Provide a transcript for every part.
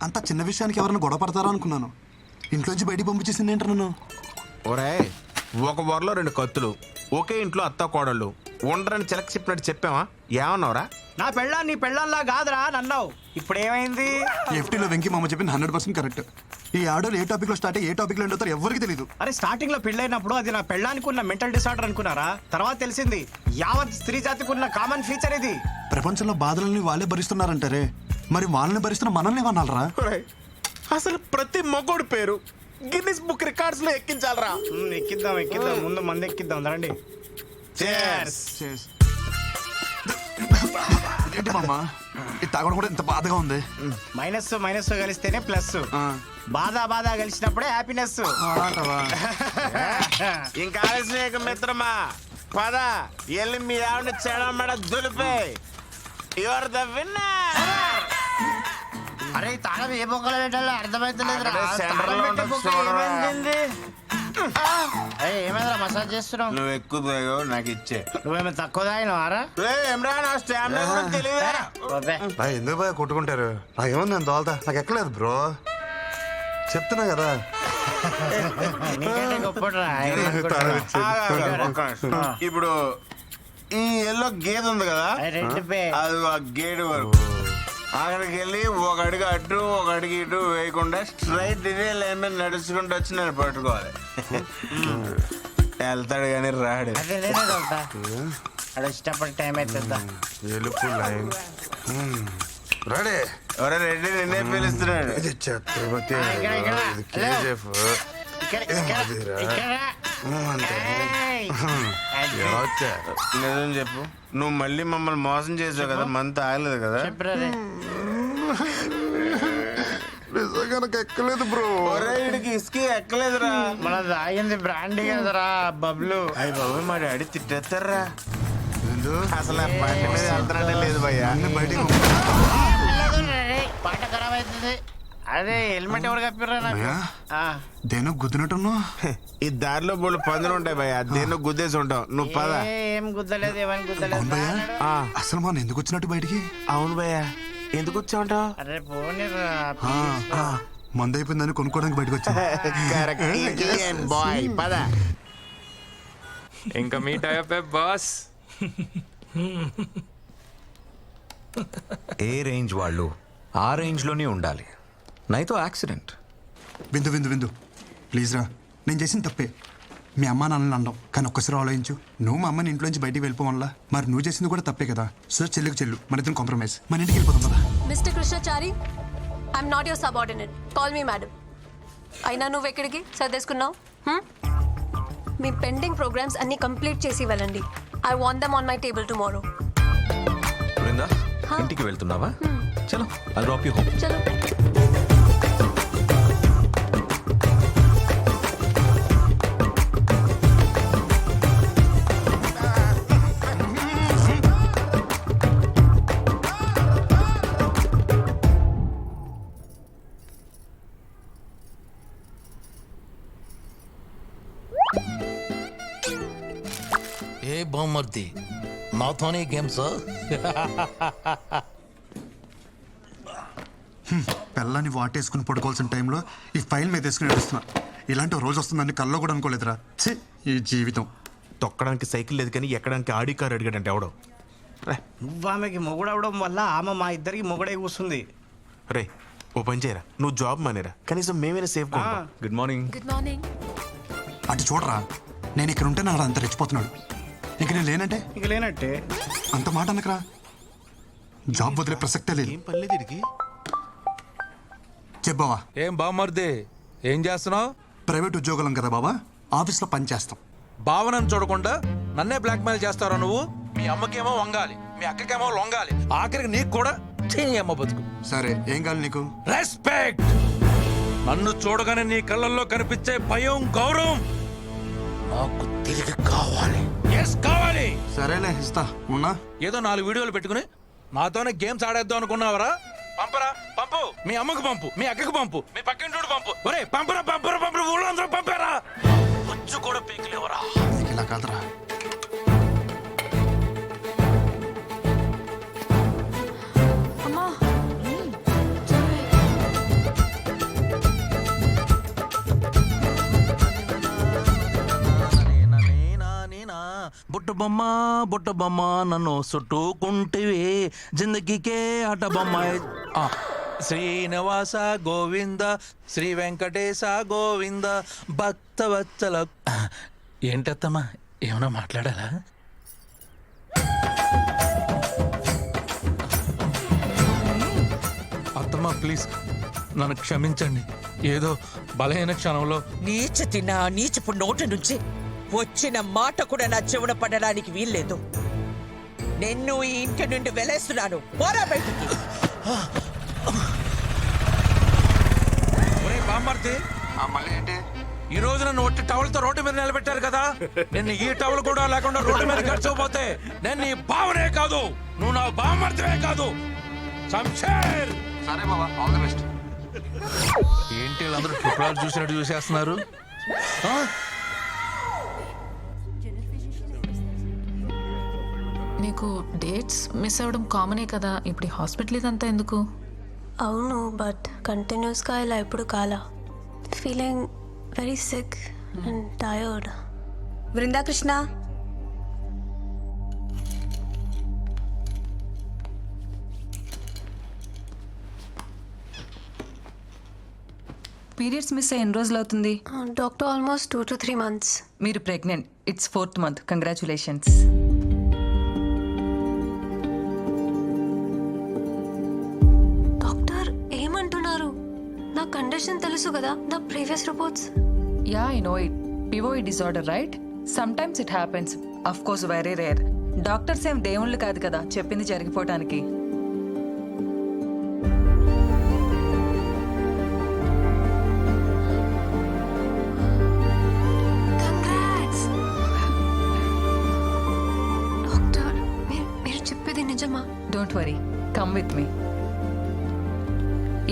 అంత చిన్న విషయానికి ఎవరైనా గొడవ పడతారా అనుకున్నాను. ఇంట్లోంచి బయటికి పంపించేసింది ఏంటి నన్ను? ఒరే, ఒక వరలో 2 కత్తులు, ఒకే ఇంట్లో అత్త కోడళ్ళు ఉండరని చిలక చెప్పినట్టు చెప్పావా? ఏమన్నావురా? నా పెళ్ళాం నీ పెళ్ళంలా కాదురా నన్నావు. ఇప్పుడు ఏమైంది? ఎఫ్టీలో వెంకీ మామ చెప్పింది 100% కరెక్ట్. ఈ ఆడోళ్ళు ఏ టాపిక్ లో స్టార్ట్ అయ్యి ఏ టాపిక్ లో ఎండుతారో ఎవరికి తెలియదు. అరే స్టార్టింగ్ లో పెళ్ళైనప్పుడు అది నా పెళ్ళానికి ఉన్న మెంటల్ డిసార్డర్ అనుకున్నారా? తర్వాత తెలిసింది యావత్ స్త్రీ జాతికి ఉన్న కామన్ ఫీచర్ ఇది. ప్రపంచంలో బాధలని వాళ్ళే భరిస్తున్నారంటారే, మరి వాళ్ళని భరిస్తున్న మనల్ని ఏమన్నారా? ఒరేయ్, అసలు ప్రతి మగోడు పేరు గిన్నిస్ బుక్ రికార్డ్స్ లో ఎక్కించాలరా. ఎక్కిద్దాం ముందు మంది ఎక్కిద్దాం రండి. Cheers. ఏంటి మామ ఇది తాగడం కూడా ఇంత బాధగా ఉంది? మైనస్ కలిస్తేనే ప్లస్. బాధ కలిసినప్పుడే హ్యాపీనెస్. ఇంకా ఆలస్యం మిత్రమా, పద ఎల్లి మీ ఆవిడ చెడమడ దులిపే. Your the winner. అరే తాళం ఏ బొక్కలు పెట్టాలో అర్థమైతలేదు. ఏమైందిరా మసాజ్ చేస్తున్నావు? నువ్వు ఎక్కువ నాకు ఇచ్చే. నువ్వేమో తక్కువ తాగినవారా? ఎందుకు బాగా కొట్టుకుంటారు? నాకేముంది నేను తోలుతా, నాకు ఎక్కలేదు బ్రో, చెప్తున్నా కదా. ఇప్పుడు ఈ ఎల్లో గేదె ఉంది కదా, అది ఆ గేడు వరకు అక్కడికి వెళ్ళి ఒక అడుగు అటు ఒక అడుగు ఇటు వేయకుండా స్ట్రైట్ ఇదే లైన్ మీద నడుచుకుంటూ వచ్చి నేను పట్టుకోవాలి. వెళ్తాడు కానీ రాడు. ఇష్టపడి టైం అవుతుందా? ఎలుపు లైన్ రెడీ. ఎవరో రెడ్డి నిన్నే పిలుస్తున్నాడు. ఛత్రపతి నిజం చెప్పు, నువ్వు మళ్ళీ మమ్మల్ని మోసం చేసావు కదా, మంత్ ఆగలేదు కదా? నిజంగా నాకు ఎక్కలేదు బ్రో. వీడికి ఇసుకి ఎక్కలేదురా. మన తాగింది బ్రాండ్ కదరా బబ్లు. అయ్యి బాబు మా డాడీ తిట్టేస్తారా. అసలు ఆ బండి మీద వెళ్తానే లేదు భయ్యా. బయటికి పాట ఖరాబ్ అవుతుంది. అదే హెల్మెట్ ఎవరు కప్పిర్రా? దేనో గుద్దినట్టున్నా. ఈ దారిలో బోళ్ళు పందులు ఉంటాయి భయ్యా, దేన్నో గుద్దేసి ఉంటావు. నువ్వు పద. ఏం గుద్దలేదు, ఏమని గుద్దలేదు. అవును భయ్యా, అసలు మనం ఎందుకు వచ్చినట్టు బయటికి? అవును భయ్యా, ఎందుకు వచ్చావుంటావు? అరే పోనీరా, మందు అయిపోయిందని కొనుక్కోవడానికి బయటకు వచ్చా. బాయ్ పద. ఇంకా మీట్ అయ్యే బాస్. ఏ రేంజ్ వాళ్ళు ఆ రేంజ్లోనే ఉండాలి, నైతో యాక్సిడెంట్. విందు ప్లీజ్ రా, నేను చేసిన తప్పే. మీ అమ్మ నాన్నని అనడం, కానీ ఒక్కసారి ఆలోచించు. నువ్వు మా అమ్మని ఇంట్లోంచి బయటికి వెళ్ళిపోవల్ల, మరి నువ్వు చేసింది కూడా తప్పే కదా. సో చెల్లుకు చెల్లు, మన ఇద్దరం కాంప్రమైజ్, మన ఇంటికి వెళ్ళిపోతాం కదా. Mister Krishnachari, I'm not your subordinate, call me madam. అయినా నువ్వు ఎక్కడికి సర్దేసుకున్నావు? మీ పెండింగ్ ప్రోగ్రామ్స్ అన్ని కంప్లీట్ చేసి వెళ్ళండి. I want them on my table tomorrow. Brinda, ఇంటికి వెళ్తున్నావా? చలో, ఐ డ్రాప్ యు హోమ్. చలో. ఏ బామ్మర్ది, నాతోనే గేమ్స్? పిల్లని వాటేసుకుని పడుకోవాల్సిన టైంలో ఈ ఫైల్ మీద వేసుకుని నడుస్తున్నా. ఇలాంటి రోజు వస్తుందని కల్లో కూడా అనుకోలేదురా. ఛీ, ఈ జీవితం. తొక్కడానికి సైకిల్ లేదు కానీ ఎక్కడానికి ఆడి కారు అడిగాడంటే ఎవడో. నువ్వు ఆమెకి మొగుడవడం వల్ల ఆమె మా ఇద్దరికి మొగుడే కూస్తుంది. రే ఓ పని చేయరా, నువ్వు జాబ్ మానేరా, కనీసం మేమైనా safe. Good morning. Good morning. అటు చూడరా, నేను ఇక్కడ ఉంటే నాడు అంత రెచ్చిపోతున్నాడు. ఇంక నేను లేనంటే ఇక లేనట్టే. అంత మాట అనకరా, జాబ్ వదిలే ప్రసక్తే లేదు. ఏం పర్లేదు వీడికి. చెప్పావా? ఏం బామ్మర్ది, ఏం చేస్తున్నావు? ప్రైవేట్ ఉద్యోగులం కదా బాబా, ఆఫీస్లో పని చేస్తాం. భావనను చూడకుండా నన్నే బ్లాక్మెయిల్ చేస్తారా నువ్వు? మీ అమ్మకేమో వంగాలి, మీ అక్కకేమో లొంగాలి, ఆఖరికి నీకు కూడా అమ్మ బతుకు. సరే, ఏం కావాలి నీకు? రెస్పెక్ట్. నన్ను చూడగానే నీ కళ్ళల్లో కనిపించే భయం, గౌరవం నాకు తిరిగి కావాలి. ఎస్ కావాలి. సరేలే, ఇస్తా. ఉన్నా ఏదో 4 వీడియోలు పెట్టుకుని నాతోనే గేమ్స్ ఆడేద్దాం అనుకున్నావరా? పంపరా, పంపు. మీ అమ్మకు పంపు, మీ అక్కకు పంపు, మీ పక్కింటోడు పంపు. ఒరే పంపరా, ఊళ్ళో అందరూ పంపారా? వచ్చి కూడా పీకలేవరా? ఇలా కాదురా. అమ్మా, బొమ్మ బుట్ట బొమ్మ నన్ను చుట్టుకుంటివి జిందగీకే ఆట బొమ్మ. ఆ, శ్రీనివాస గోవింద శ్రీ వెంకటేశ గోవింద భక్తవత్సల. ఏంటత్తమ్మా ఏమైనా మాట్లాడాలా? అత్తమ్మా ప్లీజ్ నన్ను క్షమించండి. ఏదో బలహీన క్షణంలో నీచపు నోటి నుంచి వచ్చిన మాట కూడా నా చెవున పడడానికి వీల్లేదు. నిన్ను ఈ ఇంటి నుండి వెలేస్తున్నాను. పోరా బయటికి. ఒరేయ్ బామ్మర్ది, మళ్ళీ ఏంటి? ఈ రోజు నన్ను ఒట్టి టవల్తో రోడ్డు మీద నిలబెట్టారు కదా, నిన్ను ఈ టవల్ కూడా లేకుండా రోడ్డు మీద గడిచిపోతే నేను నీ బావనే కాదు, నువ్వు నా బామ్మర్దివే కాదు. శంషేర్. సరే బాబా, ఆల్ ది బెస్ట్. ఏంటి వీళ్ళందరూ ట్రిపుల్ చూసినట్టు చూసేస్తున్నారు? ఆ? నీకు డేట్స్ మిస్ అవ్వడం కామనే కదా, ఇప్పుడు హాస్పిటల్ ఇదంతా ఎందుకు? అవును, బట్ కంటిన్యూస్గా ఇలా ఎప్పుడు కాలా. Feeling very sick and tired. Brindakrishna, periods miss అయ్యి ఎన్ని రోజులు అవుతుంది? Doctor almost 2 to 3 months. మీరు pregnant. It's 4th month. Congratulations. Doctor ఏమంటున్నారు? నా కండిషన్ తెలుసు కదా, నా previous reports. Yeah, I know it. పివోయిడ్ disorder, right? Sometimes it happens. Of course very rare. Doctors ఏం దేవుళ్ళు కాదు కదా చెప్పింది జరిగిపోవటానికి. Congrats doctor. మీరు చెప్పేది నిజమా? Don't worry, come with me.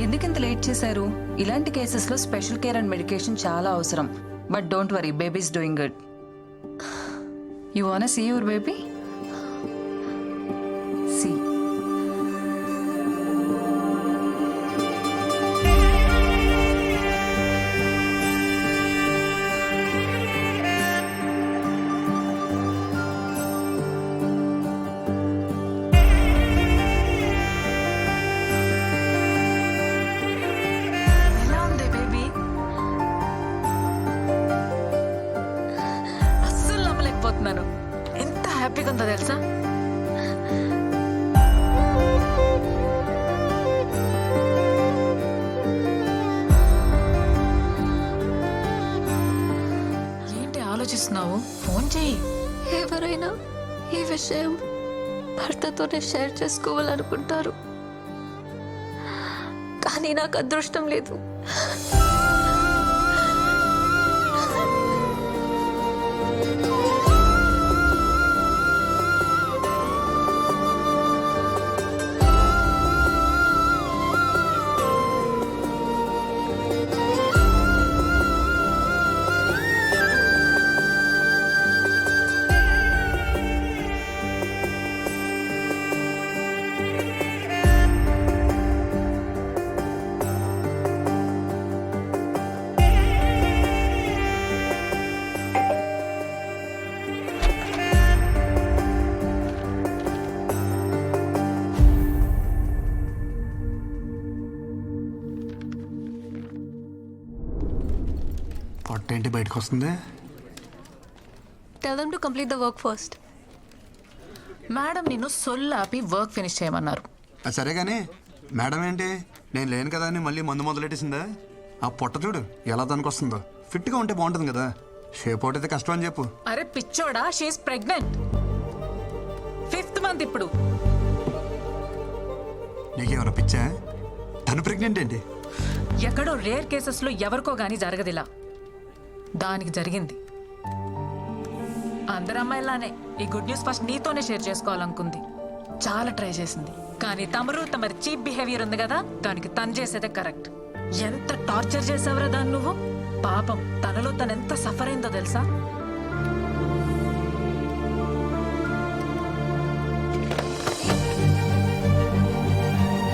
ఎందుకింత లేట్ చేశారు? ఇలాంటి కేసెస్లో స్పెషల్ కేర్ అండ్ మెడికేషన్ చాలా అవసరం. But don't worry, baby's doing good. You want see your baby? See. ఎలా ఉంది బేబీ? అస్సలు నమ్మలేకపోతున్నాను. ఎంత హ్యాపీగా ఉందో తెలుసా? ఏంటి ఆలోచిస్తున్నావు? ఫోన్ చెయ్యి. ఎవరైనా ఈ విషయం భర్తతోనే షేర్ చేసుకోవాలనుకుంటారు, కానీ నాకు అదృష్టం లేదు. పొట్ట ఏంటి బయటకు వస్తుంది? Tell them to complete the work first. Madam నిన్ను సొల్లాపి వర్క్ ఫినిష్ చేయమన్నారు. అది సరే కానీ మేడం ఏంటి నేను లేను కదా అని మళ్ళీ మందు మొదలెట్టేసిందా? ఆ పొట్ట చూడు ఎలా దానికి వస్తుందో. ఫిట్గా ఉంటే బాగుంటుంది కదా, షేప్ అవుట్ అయితే కష్టం అని చెప్పు. అరే పిచ్చోడా, షీఈస్ ప్రెగ్నెంట్. 5th month ఇప్పుడు. నీకేమైనా పిచ్చా? తను ప్రెగ్నెంట్ ఏంటి? ఎక్కడో రేర్ కేసెస్లో ఎవరికో గానీ జరగదిలా, దానికి జరిగింది. అందరు అమ్మాయిలానే ఈ గుడ్ న్యూస్ ఫస్ట్ నీతోనే షేర్ చేసుకోవాలనుకుంది. చాలా ట్రై చేసింది, కానీ తమరి చీప్ బిహేవియర్ ఉంది కదా, దానికి తను చేసేదే కరెక్ట్. ఎంత టార్చర్ చేసావురా దాన్ని నువ్వు. పాపం తనలో తను ఎంత సఫర్ అయిందో తెలుసా?